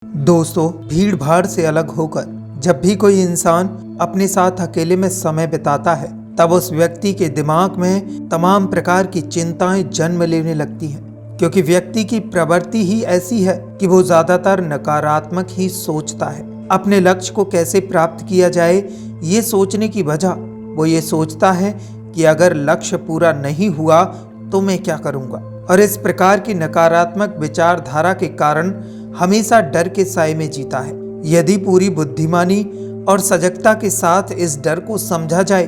दोस्तों, भीड़ भाड़ से अलग होकर जब भी कोई इंसान अपने साथ अकेले में समय बिताता है, तब उस व्यक्ति के दिमाग में तमाम प्रकार की चिंताएं जन्म लेने लगती हैं, क्योंकि व्यक्ति की प्रवृत्ति ही ऐसी है कि वो ज्यादातर नकारात्मक ही सोचता है। अपने लक्ष्य को कैसे प्राप्त किया जाए, ये सोचने की बजाय वो ये सोचता है कि अगर लक्ष्य पूरा नहीं हुआ तो मैं क्या करूंगा। और इस प्रकार की नकारात्मक विचारधारा के कारण हमेशा डर के साए में जीता है। यदि पूरी बुद्धिमानी और सजगता के साथ इस डर को समझा जाए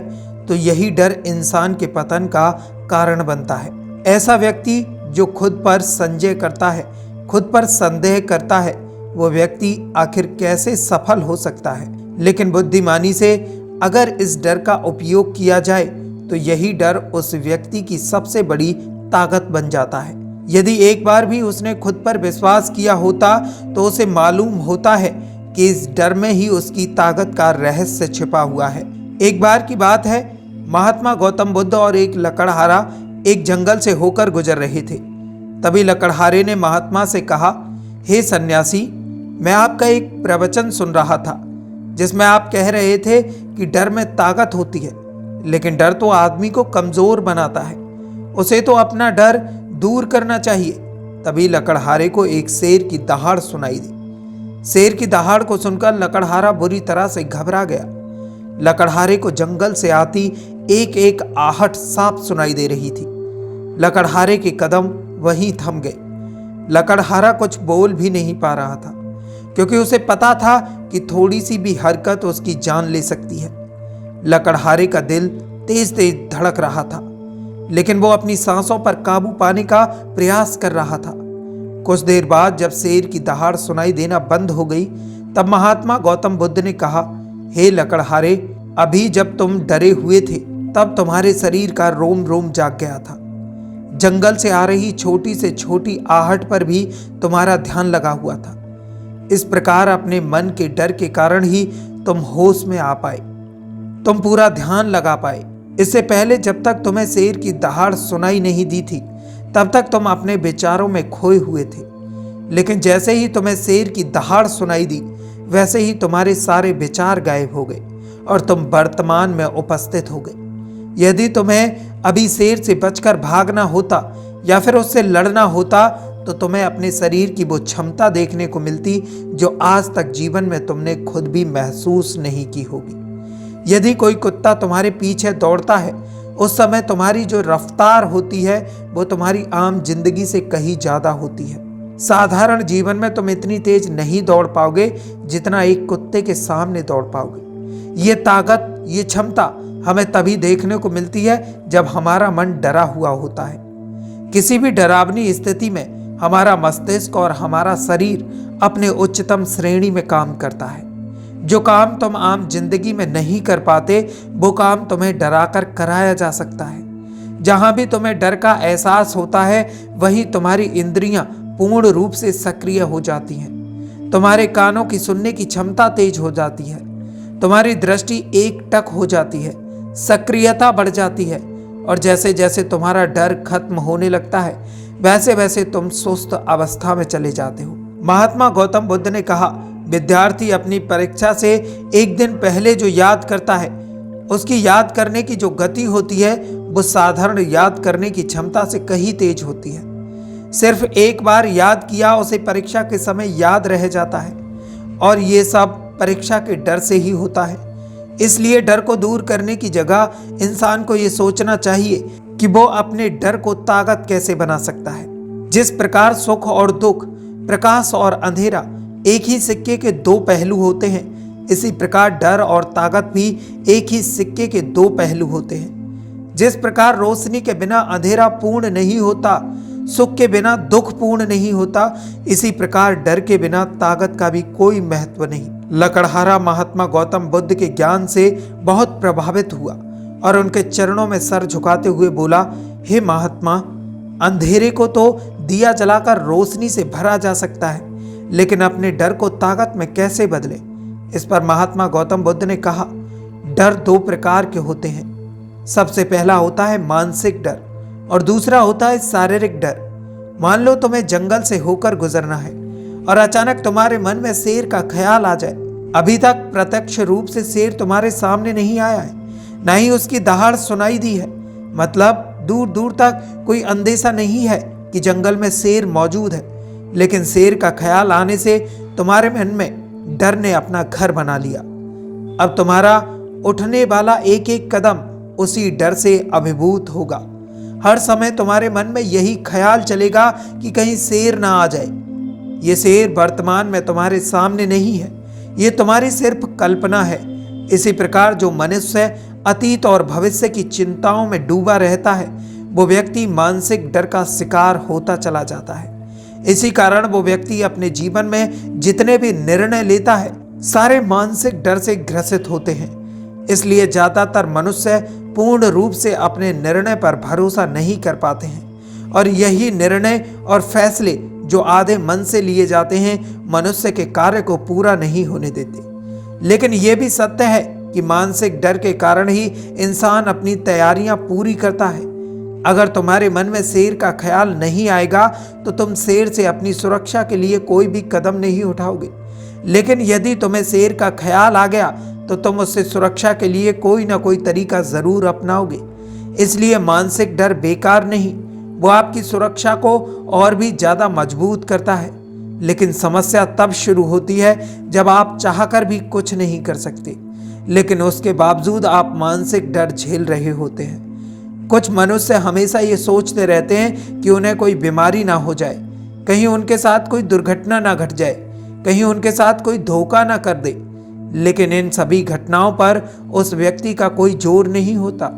तो यही डर इंसान के पतन का कारण बनता है। ऐसा व्यक्ति जो खुद पर संदेह करता है, खुद पर संदेह करता है, वो व्यक्ति आखिर कैसे सफल हो सकता है। लेकिन बुद्धिमानी से अगर इस डर का उपयोग किया जाए तो यही डर उस व्यक्ति की सबसे बड़ी ताकत बन जाता है। यदि एक बार भी उसने खुद पर विश्वास किया होता तो उसे मालूम होता है कि इस डर में ही उसकी ताकत का रहस्य छिपा हुआ है। एक बार की बात है, महात्मा गौतम बुद्ध और एक लकड़हारा एक जंगल से होकर गुजर रहे थे। तभी लकड़हारे ने महात्मा से कहा, हे सन्यासी, मैं आपका एक प्रवचन सुन रहा था जिसमें आप कह रहे थे कि डर में ताकत होती है, लेकिन डर तो आदमी को कमजोर बनाता है, उसे तो अपना डर दूर करना चाहिए। तभी लकड़हारे को एक शेर की दहाड़ सुनाई दी। शेर की दहाड़ को सुनकर लकड़हारा बुरी तरह से घबरा गया। लकड़हारे को जंगल से आती एक एक आहट साफ सुनाई दे रही थी। लकड़हारे के कदम वहीं थम गए। लकड़हारा कुछ बोल भी नहीं पा रहा था, क्योंकि उसे पता था कि थोड़ी सी भी हरकत उसकी जान ले सकती है। लकड़हारे का दिल तेज तेज धड़क रहा था, लेकिन वो अपनी सांसों पर काबू पाने का प्रयास कर रहा था। कुछ देर बाद जब शेर की दहाड़ सुनाई देना बंद हो गई, तब महात्मा गौतम बुद्ध ने कहा, हे लकड़हारे, अभी जब तुम डरे हुए थे तब तुम्हारे शरीर का रोम रोम जाग गया था। जंगल से आ रही छोटी से छोटी आहट पर भी तुम्हारा ध्यान लगा हुआ था। इस प्रकार अपने मन के डर के कारण ही तुम होश में आ पाए, तुम पूरा ध्यान लगा पाए। इससे पहले जब तक तुम्हें शेर की दहाड़ सुनाई नहीं दी थी, तब तक तुम अपने विचारों में खोए हुए थे। लेकिन जैसे ही तुम्हें शेर की दहाड़ सुनाई दी, वैसे ही तुम्हारे सारे विचार गायब हो गए और तुम वर्तमान में उपस्थित हो गए। यदि तुम्हें अभी शेर से बचकर भागना होता या फिर उससे लड़ना होता तो तुम्हें अपने शरीर की वो क्षमता देखने को मिलती जो आज तक जीवन में तुमने खुद भी महसूस नहीं की होगी। यदि कोई कुत्ता तुम्हारे पीछे दौड़ता है, उस समय तुम्हारी जो रफ्तार होती है वो तुम्हारी आम जिंदगी से कहीं ज्यादा होती है। साधारण जीवन में तुम इतनी तेज नहीं दौड़ पाओगे जितना एक कुत्ते के सामने दौड़ पाओगे। ये ताकत, ये क्षमता हमें तभी देखने को मिलती है जब हमारा मन डरा हुआ होता है। किसी भी डरावनी स्थिति में हमारा मस्तिष्क और हमारा शरीर अपने उच्चतम श्रेणी में काम करता है। जो काम तुम आम जिंदगी में नहीं कर पाते, वो काम तुम्हें डराकर कराया जा सकता है। जहां भी तुम्हें डर का एहसास होता है, वहीं तुम्हारी इंद्रियां पूर्ण रूप से सक्रिय हो जाती हैं। तुम्हारे कानों की सुनने की क्षमता तेज हो जाती है, तुम्हारी दृष्टि एकटक हो जाती है, सक्रियता बढ़ जाती है, और जैसे जैसे तुम्हारा डर खत्म होने लगता है, वैसे वैसे तुम सुस्त अवस्था में चले जाते हो। महात्मा गौतम बुद्ध ने कहा, विद्यार्थी अपनी परीक्षा से एक दिन पहले जो याद करता है, उसकी याद करने की जो गति होती है वो साधारण याद करने की क्षमता से कहीं तेज होती है। सिर्फ एक बार याद किया उसे परीक्षा के समय याद रह जाता है, और ये सब परीक्षा के डर से ही होता है। इसलिए डर को दूर करने की जगह इंसान को ये सोचना चाहिए कि वो अपने डर को ताकत कैसे बना सकता है। जिस प्रकार सुख और दुख, प्रकाश और अंधेरा एक ही सिक्के के दो पहलू होते हैं, इसी प्रकार डर और ताकत भी एक ही सिक्के के दो पहलू होते हैं। जिस प्रकार रोशनी के बिना अंधेरा पूर्ण नहीं होता, सुख के बिना दुख पूर्ण नहीं होता, इसी प्रकार डर के बिना ताकत का भी कोई महत्व नहीं। लकड़हारा महात्मा गौतम बुद्ध के ज्ञान से बहुत प्रभावित हुआ और उनके चरणों में सर झुकाते हुए बोला, हे महात्मा, अंधेरे को तो दिया जलाकर रोशनी से भरा जा सकता है, लेकिन अपने डर को ताकत में कैसे बदले। इस पर महात्मा गौतम बुद्ध ने कहा, डर दो प्रकार के होते हैं। सबसे पहला होता है मानसिक डर और दूसरा होता है शारीरिक डर। मान लो तुम्हें जंगल से होकर गुजरना है और अचानक तुम्हारे मन में शेर का ख्याल आ जाए। अभी तक प्रत्यक्ष रूप से शेर तुम्हारे सामने नहीं आया है, न ही उसकी दहाड़ सुनाई दी है, मतलब दूर दूर तक कोई अंदेशा नहीं है कि जंगल में शेर मौजूद है, लेकिन शेर का ख्याल आने से तुम्हारे मन में डर ने अपना घर बना लिया। अब तुम्हारा उठने वाला एक एक कदम उसी डर से अभिभूत होगा। हर समय तुम्हारे मन में यही ख्याल चलेगा कि कहीं शेर ना आ जाए। ये शेर वर्तमान में तुम्हारे सामने नहीं है, ये तुम्हारी सिर्फ कल्पना है। इसी प्रकार जो मनुष्य अतीत और भविष्य की चिंताओं में डूबा रहता है, वो व्यक्ति मानसिक डर का शिकार होता चला जाता है। इसी कारण वो व्यक्ति अपने जीवन में जितने भी निर्णय लेता है, सारे मानसिक डर से ग्रसित होते हैं। इसलिए ज्यादातर मनुष्य पूर्ण रूप से अपने निर्णय पर भरोसा नहीं कर पाते हैं, और यही निर्णय और फैसले जो आधे मन से लिए जाते हैं, मनुष्य के कार्य को पूरा नहीं होने देते। लेकिन यह भी सत्य है कि मानसिक डर के कारण ही इंसान अपनी तैयारियां पूरी करता है। अगर तुम्हारे मन में शेर का ख्याल नहीं आएगा तो तुम शेर से अपनी सुरक्षा के लिए कोई भी कदम नहीं उठाओगे। लेकिन यदि तुम्हें शेर का ख्याल आ गया तो तुम उससे सुरक्षा के लिए कोई ना कोई तरीका जरूर अपनाओगे। इसलिए मानसिक डर बेकार नहीं, वो आपकी सुरक्षा को और भी ज्यादा मजबूत करता है। लेकिन समस्या तब शुरू होती है जब आप चाहकर भी कुछ नहीं कर सकते, लेकिन उसके बावजूद आप मानसिक डर झेल रहे होते हैं। कुछ मनुष्य हमेशा ये सोचते रहते हैं कि उन्हें कोई बीमारी ना हो जाए, कहीं उनके साथ कोई दुर्घटना ना घट जाए, कहीं उनके साथ कोई धोखा ना कर दे। लेकिन इन सभी घटनाओं पर उस व्यक्ति का कोई जोर नहीं होता,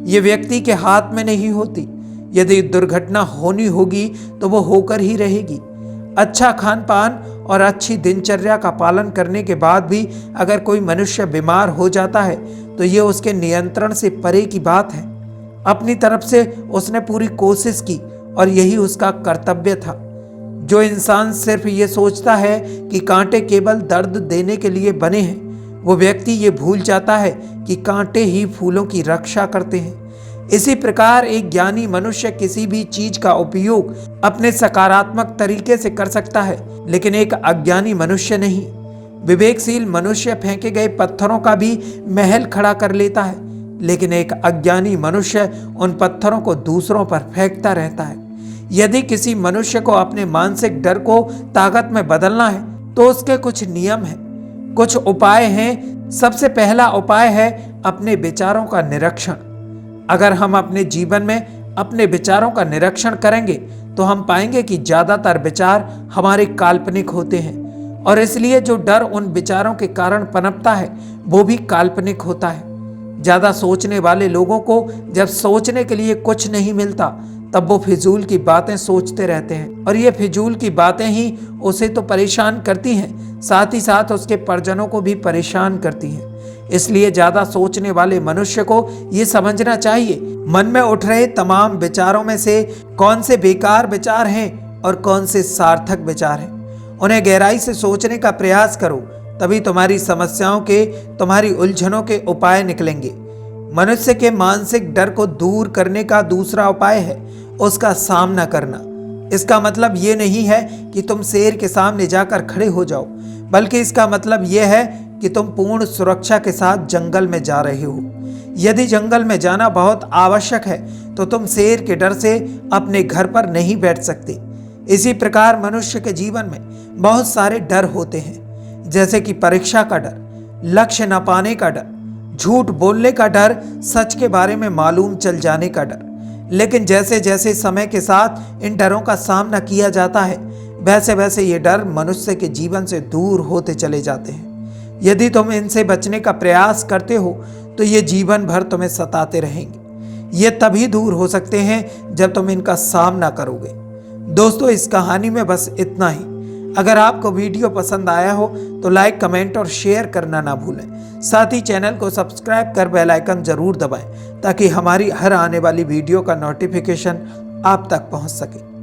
ये व्यक्ति के हाथ में नहीं होती। यदि दुर्घटना होनी होगी तो वो होकर ही रहेगी। अच्छा खान पान और अच्छी दिनचर्या का पालन करने के बाद भी अगर कोई मनुष्य बीमार हो जाता है तो ये उसके नियंत्रण से परे की बात है। अपनी तरफ से उसने पूरी कोशिश की और यही उसका कर्तव्य था। जो इंसान सिर्फ ये सोचता है कि कांटे केवल दर्द देने के लिए बने हैं, वो व्यक्ति ये भूल जाता है कि कांटे ही फूलों की रक्षा करते हैं। इसी प्रकार एक ज्ञानी मनुष्य किसी भी चीज का उपयोग अपने सकारात्मक तरीके से कर सकता है, लेकिन एक अज्ञानी मनुष्य नहीं। विवेकशील मनुष्य फेंके गए पत्थरों का भी महल खड़ा कर लेता है, लेकिन एक अज्ञानी मनुष्य उन पत्थरों को दूसरों पर फेंकता रहता है। यदि किसी मनुष्य को अपने मानसिक डर को ताकत में बदलना है तो उसके कुछ नियम हैं, कुछ उपाय हैं। सबसे पहला उपाय है अपने विचारों का निरीक्षण। अगर हम अपने जीवन में अपने विचारों का निरीक्षण करेंगे तो हम पाएंगे कि ज्यादातर विचार हमारे काल्पनिक होते हैं, और इसलिए जो डर उन विचारों के कारण पनपता है वो भी काल्पनिक होता है। ज्यादा सोचने वाले लोगों को जब सोचने के लिए कुछ नहीं मिलता तब वो फिजूल की बातें सोचते रहते हैं, और ये फिजूल की बातें ही उसे तो परेशान करती हैं, साथ ही साथ उसके परिजनों को भी परेशान करती हैं। इसलिए ज्यादा सोचने वाले मनुष्य को ये समझना चाहिए मन में उठ रहे तमाम विचारों में से कौन से बेकार विचार हैं और कौन से सार्थक विचार हैं। उन्हें गहराई से सोचने का प्रयास करो, तभी तुम्हारी समस्याओं के, तुम्हारी उलझनों के उपाय निकलेंगे। मनुष्य के मानसिक डर को दूर करने का दूसरा उपाय है उसका सामना करना। इसका मतलब ये नहीं है कि तुम शेर के सामने जाकर खड़े हो जाओ, बल्कि इसका मतलब यह है कि तुम पूर्ण सुरक्षा के साथ जंगल में जा रहे हो। यदि जंगल में जाना बहुत आवश्यक है तो तुम शेर के डर से अपने घर पर नहीं बैठ सकते। इसी प्रकार मनुष्य के जीवन में बहुत सारे डर होते हैं, जैसे कि परीक्षा का डर, लक्ष्य न पाने का डर, झूठ बोलने का डर, सच के बारे में मालूम चल जाने का डर। लेकिन जैसे जैसे समय के साथ इन डरों का सामना किया जाता है, वैसे वैसे ये डर मनुष्य के जीवन से दूर होते चले जाते हैं। यदि तुम इनसे बचने का प्रयास करते हो तो ये जीवन भर तुम्हें सताते रहेंगे। ये तभी दूर हो सकते हैं जब तुम इनका सामना करोगे। दोस्तों, इस कहानी में बस इतना ही। अगर आपको वीडियो पसंद आया हो तो लाइक, कमेंट और शेयर करना ना भूलें। साथ ही चैनल को सब्सक्राइब कर बेल आइकन जरूर दबाएं ताकि हमारी हर आने वाली वीडियो का नोटिफिकेशन आप तक पहुंच सके।